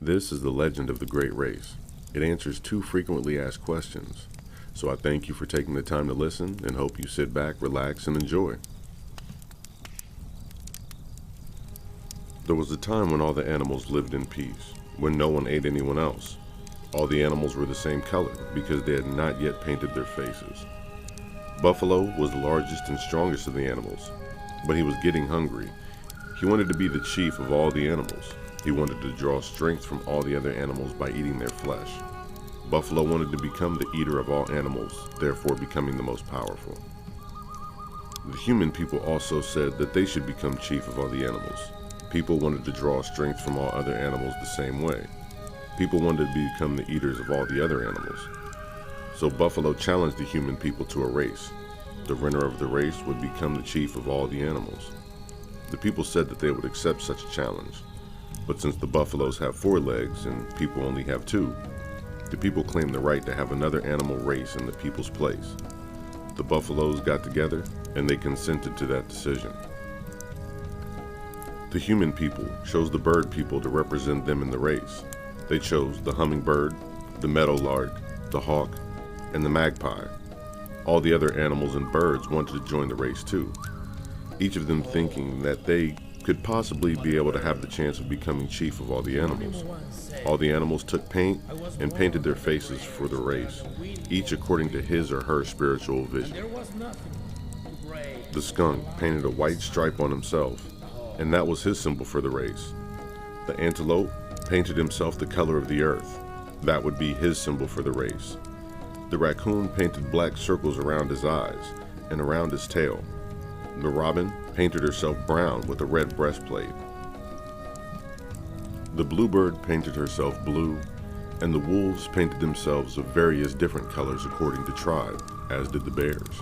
This is the legend of the great race. It answers two frequently asked questions. So I thank you for taking the time to listen and hope you sit back, relax, and enjoy. There was a time when all the animals lived in peace, when no one ate anyone else. All the animals were the same color because they had not yet painted their faces. Buffalo was the largest and strongest of the animals, but he was getting hungry. He wanted to be the chief of all the animals. He wanted to draw strength from all the other animals by eating their flesh. Buffalo wanted to become the eater of all animals, therefore becoming the most powerful. The human people also said that they should become chief of all the animals. People wanted to draw strength from all other animals the same way. People wanted to become the eaters of all the other animals. So Buffalo challenged the human people to a race. The winner of the race would become the chief of all the animals. The people said that they would accept such a challenge. But since the buffaloes have 4 legs and people only have 2, the people claimed the right to have another animal race in the people's place. The buffaloes got together and they consented to that decision. The human people chose the bird people to represent them in the race. They chose the hummingbird, the meadowlark, the hawk, and the magpie. All the other animals and birds wanted to join the race too, each of them thinking that they could possibly be able to have the chance of becoming chief of all the animals. All the animals took paint and painted their faces for the race, each according to his or her spiritual vision. The skunk painted a white stripe on himself, and that was his symbol for the race. The antelope painted himself the color of the earth. That would be his symbol for the race. The raccoon painted black circles around his eyes and around his tail. The robin painted herself brown with a red breastplate. The bluebird painted herself blue, and the wolves painted themselves of various different colors according to tribe, as did the bears.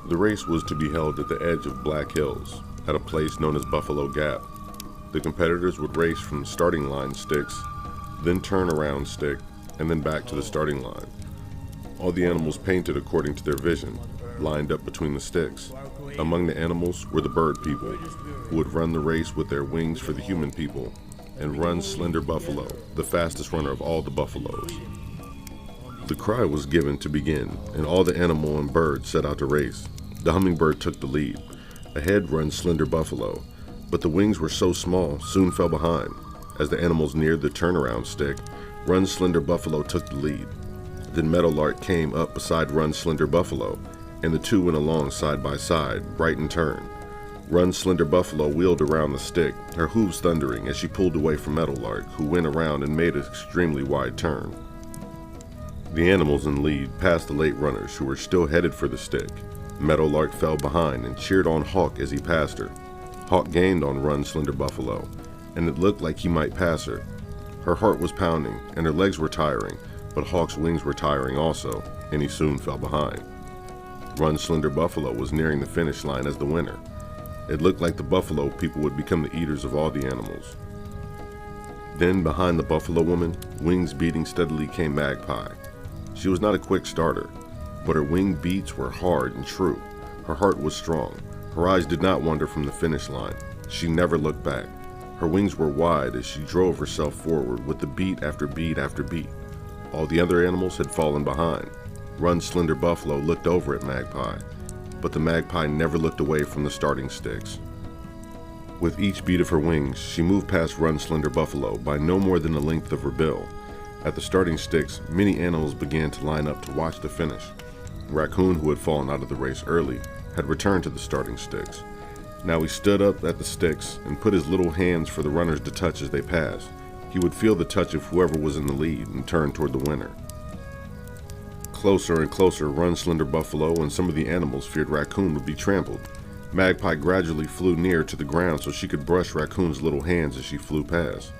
The race was to be held at the edge of Black Hills, at a place known as Buffalo Gap. The competitors would race from the starting line sticks, then turn around stick, and then back to the starting line. All the animals painted according to their vision, lined up between the sticks. Among the animals were the bird people, who would run the race with their wings for the human people, and run Slender Buffalo, the fastest runner of all the buffaloes. The cry was given to begin, and all the animal and bird set out to race. The hummingbird took the lead. Ahead runs Slender Buffalo, but the wings were so small, soon fell behind. As the animals neared the turnaround stick, Run Slender Buffalo took the lead. Then Meadowlark came up beside Run Slender Buffalo, and the two went along side by side, right in turn. Run Slender Buffalo wheeled around the stick, her hooves thundering as she pulled away from Meadowlark, who went around and made an extremely wide turn. The animals in lead passed the late runners, who were still headed for the stick. Meadowlark fell behind and cheered on Hawk as he passed her. Hawk gained on Run Slender Buffalo, and it looked like he might pass her. Her heart was pounding, and her legs were tiring, but Hawk's wings were tiring also, and he soon fell behind. Run Slender Buffalo was nearing the finish line as the winner. It looked like the buffalo people would become the eaters of all the animals. Then, behind the buffalo woman, wings beating steadily, came Magpie. She was not a quick starter, but her wing beats were hard and true. Her heart was strong. Her eyes did not wander from the finish line. She never looked back. Her wings were wide as she drove herself forward with the beat after beat after beat. All the other animals had fallen behind. Run Slender Buffalo looked over at Magpie, but the magpie never looked away from the starting sticks. With each beat of her wings, she moved past Run Slender Buffalo by no more than the length of her bill. At the starting sticks, many animals began to line up to watch the finish. Raccoon, who had fallen out of the race early, had returned to the starting sticks. Now he stood up at the sticks and put his little hands for the runners to touch as they passed. He would feel the touch of whoever was in the lead and turn toward the winner. Closer and closer, Run Slender Buffalo and some of the animals feared Raccoon would be trampled. Magpie gradually flew near to the ground so she could brush Raccoon's little hands as she flew past.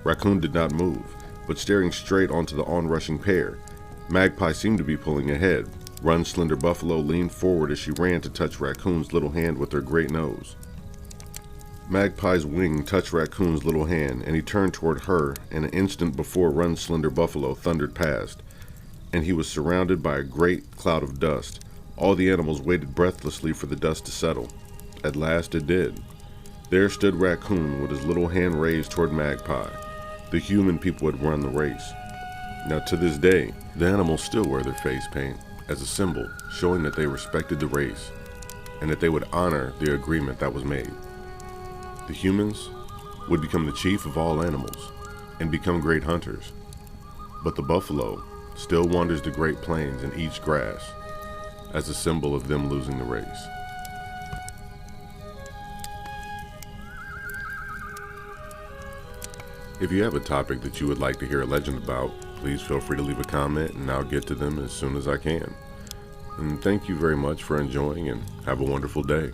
Raccoon did not move, but staring straight onto the onrushing pair. Magpie seemed to be pulling ahead. Run Slender Buffalo leaned forward as she ran to touch Raccoon's little hand with her great nose. Magpie's wing touched Raccoon's little hand, and he turned toward her, and an instant before Run Slender Buffalo thundered past, and he was surrounded by a great cloud of dust. All the animals waited breathlessly for the dust to settle. At last it did. There stood Raccoon with his little hand raised toward Magpie. The human people had run the race. Now to this day, the animals still wear their face paint as a symbol showing that they respected the race and that they would honor the agreement that was made. The humans would become the chief of all animals and become great hunters. But the buffalo still wanders the Great Plains and eats grass as a symbol of them losing the race. If you have a topic that you would like to hear a legend about, please feel free to leave a comment and I'll get to them as soon as I can. And thank you very much for enjoying and have a wonderful day.